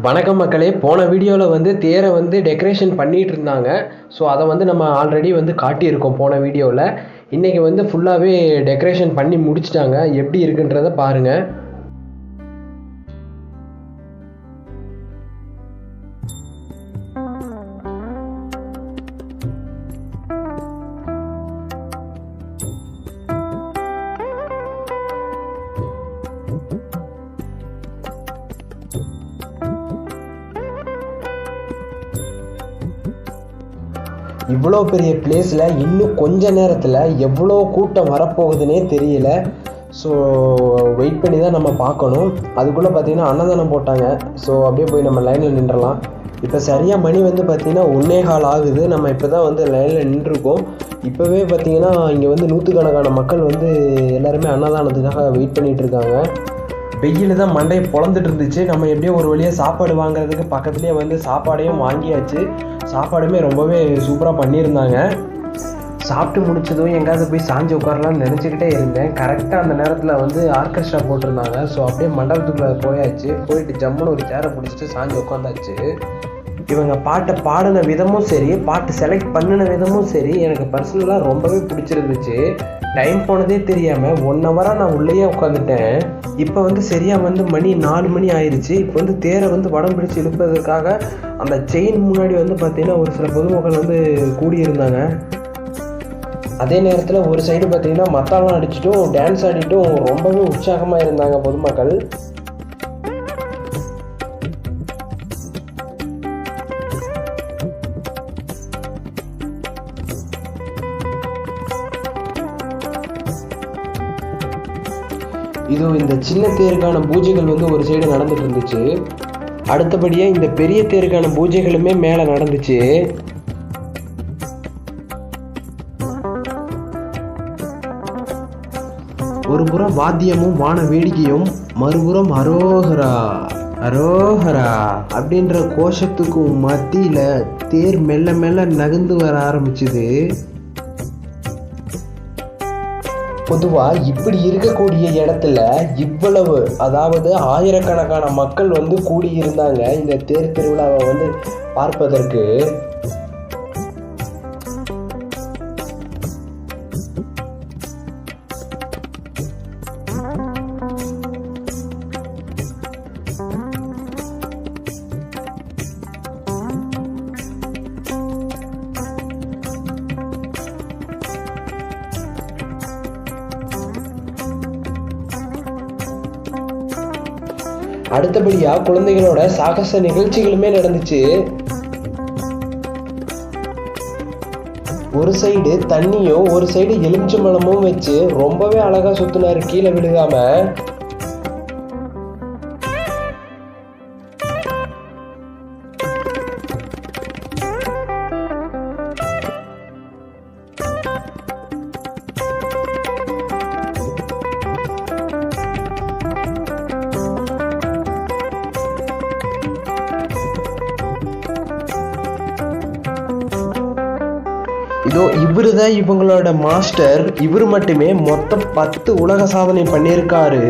வணக்கம் மக்களே. போன வீடியோவில் வந்து தேரை வந்து டெக்கரேஷன் பண்ணிகிட்டு இருந்தாங்க. ஸோ அதை வந்து நம்ம ஆல்ரெடி வந்து காட்டியிருக்கோம் போன வீடியோவில். இன்றைக்கி வந்து ஃபுல்லாகவே டெக்கரேஷன் பண்ணி முடிச்சிட்டாங்க. எப்படி இருக்குன்றதை பாருங்கள். இவ்வளோ பெரிய பிளேஸில் இன்னும் கொஞ்ச நேரத்தில் எவ்வளோ கூட்டம் வரப்போகுதுன்னே தெரியல. ஸோ வெயிட் பண்ணி தான் நம்ம பார்க்கணும். அதுக்குள்ளே பார்த்திங்கன்னா அன்னதானம் போட்டாங்க. ஸோ அப்படியே போய் நம்ம லைனில் நின்றலாம். இப்போ சரியாக மணி வந்து பார்த்திங்கன்னா 1:15 ஆகுது. நம்ம இப்போ தான் வந்து லைனில் நின்றுருக்கோம். இப்போவே பார்த்திங்கன்னா இங்கே வந்து நூற்றுக்கணக்கான மக்கள் வந்து எல்லாருமே அன்னதானத்துக்காக வெயிட் பண்ணிகிட்ருக்காங்க. வெயில் தான் மண்டையை பொழந்துட்டு இருந்துச்சு. நம்ம எப்படியோ ஒரு வழியாக சாப்பாடு வாங்குறதுக்கு பக்கத்துலேயே வந்து சாப்பாடையும் வாங்கியாச்சு. சாப்பாடுமே ரொம்பவே சூப்பராக பண்ணியிருந்தாங்க. சாப்பிட்டு முடிச்சதும் எங்கேயாவது போய் சாஞ்சு உட்காரலாம்னு நினச்சிக்கிட்டே இருந்தேன். கரெக்டாக அந்த நேரத்தில் வந்து ஆர்கெஸ்ட்ரா போட்டிருந்தாங்க. ஸோ அப்படியே மண்டபத்துக்குள்ளே போயாச்சு. போயிட்டு ஜம்முன்னு ஒரு சேரை பிடிச்சிட்டு சாஞ்சு உட்காந்தாச்சு. இவங்க பாட்டை பாடின விதமும் சரி, பாட்டு செலக்ட் பண்ணின விதமும் சரி, எனக்கு பர்சனலாக ரொம்பவே பிடிச்சிருந்துச்சு. டைம் போனதே தெரியாமல் 1 ஹவராக நான் உள்ளேயே உட்காந்துட்டேன். இப்போ வந்து சரியாக வந்து மணி 4 மணி ஆயிடுச்சு. இப்போ வந்து தேரை வந்து வடம் பிடிச்சி இழுப்பதற்காக அந்த செயின் முன்னாடி வந்து பார்த்திங்கன்னா ஒரு சில பொதுமக்கள் வந்து கூடியிருந்தாங்க. அதே நேரத்தில் ஒரு சைடு பார்த்திங்கன்னா மத்தாளம் அடிச்சிட்டும் டான்ஸ் ஆடிட்டும் ரொம்பவே உற்சாகமாக இருந்தாங்க பொதுமக்கள். இதோ இந்த சின்ன தேருக்கான பூஜைகள் வந்து ஒரு சைடு நடந்துட்டு இருந்துச்சு. அடுத்தபடியாக இந்த பெரிய தேருக்கான பூஜைகளுமே மேலே நடந்துச்சு. ஒரு புறம் வாத்தியமும் வான வேடிக்கையும், மறுபுறம் அரோகரா அரோகரா அப்படின்ற கோஷத்துக்கும் மத்தியில் தேர் மெல்ல மெல்ல நகர்ந்து வர ஆரம்பிச்சுது. பொதுவாக இப்படி இருக்கக்கூடிய இடத்துல இவ்வளவு, அதாவது ஆயிரக்கணக்கான மக்கள் வந்து கூடியிருந்தாங்க இந்த தேர் திருவிழாவை வந்து பார்ப்பதற்கு. அடுத்தபடியா குழந்தைகளோட சாகச நிகழ்ச்சிகளுமே நடந்துச்சு. ஒரு சைடு தண்ணியும் ஒரு சைடு எலுமிச்சம்பழமும் வச்சு ரொம்பவே அழகா சுத்தினாரு, கீழே விழுகாம. இதோ இவரு தான் இவங்களோட மாஸ்டர். இவர் மட்டுமே மொத்தம் 10 உலக சாதனை பண்ணியிருக்காரு.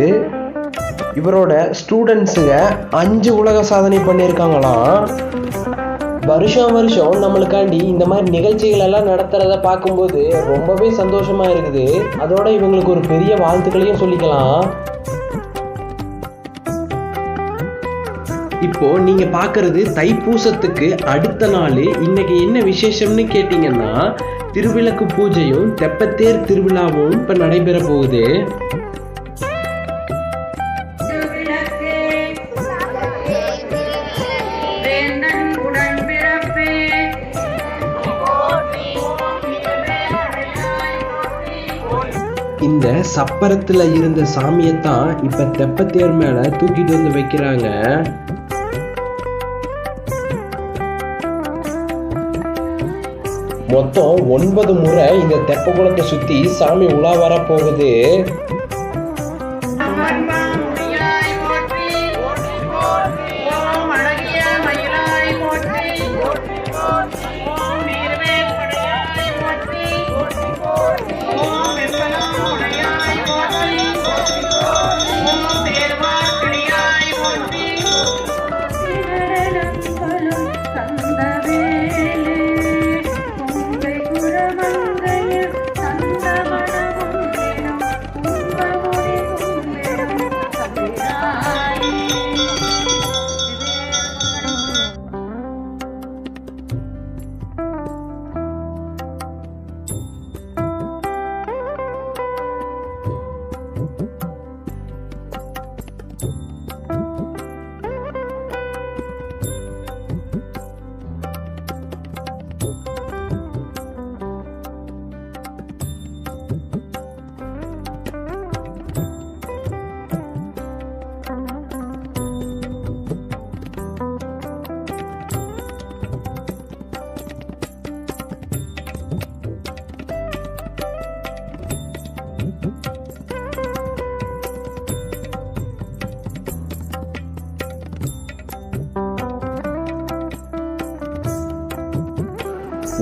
இவரோட ஸ்டூடெண்ட்ஸுங்க 5 உலக சாதனை பண்ணியிருக்காங்களாம். வருஷம் நம்மளுக்காண்டி இந்த மாதிரி நிகழ்ச்சிகள் எல்லாம் நடத்துறத பார்க்கும்போது ரொம்பவே சந்தோஷமா இருக்குது. அதோட இவங்களுக்கு ஒரு பெரிய வாழ்த்துக்களையும் சொல்லிக்கலாம். இப்போ நீங்க பாக்குறது தைப்பூசத்துக்கு அடுத்த நாள். இன்னைக்கு என்ன விசேஷம்னு கேட்டீங்கன்னா, திருவிளக்கு பூஜையும் தெப்பத்தேர் திருவிழாவும் இப்ப நடைபெற போகுது. இந்த சப்பரத்துல இருந்த சாமியத்தான் இப்ப தெப்பத்தேர் மேல தூக்கிட்டு வந்து வைக்கிறாங்க. மொத்தம் 9 முறை இந்த தெப்ப குளத்தை சுத்தி சாமி உலா வர போகுது.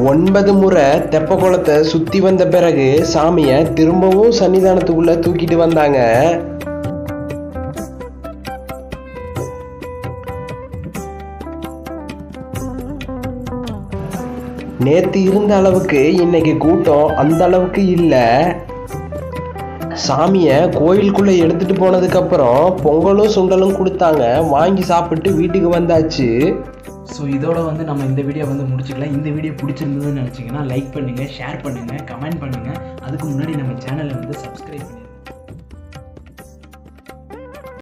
9 முறை தெப்ப குளத்தை சுற்றி வந்த பிறகு சாமியை திரும்பவும் சன்னிதானத்துக்குள்ளே தூக்கிட்டு வந்தாங்க. நேற்று இருந்த அளவுக்கு இன்னைக்கு கூட்டம் அந்த அளவுக்கு இல்லை. சாமியை கோயிலுக்குள்ளே எடுத்துகிட்டு போனதுக்கப்புறம் பொங்கலும் சுண்டலும் கொடுத்தாங்க, வாங்கி சாப்பிட்டு வீட்டுக்கு வந்தாச்சு. ஸோ இதோட நம்ம இந்த வீடியோ முடிச்சுக்கலாம். இந்த வீடியோ பிடிச்சிருந்ததுன்னு நினச்சிங்கன்னா லைக் பண்ணுங்கள், ஷேர் பண்ணுங்கள், கமெண்ட் பண்ணுங்கள். அதுக்கு முன்னாடி நம்ம சேனலை சப்ஸ்கிரைப் பண்ணுங்கள்.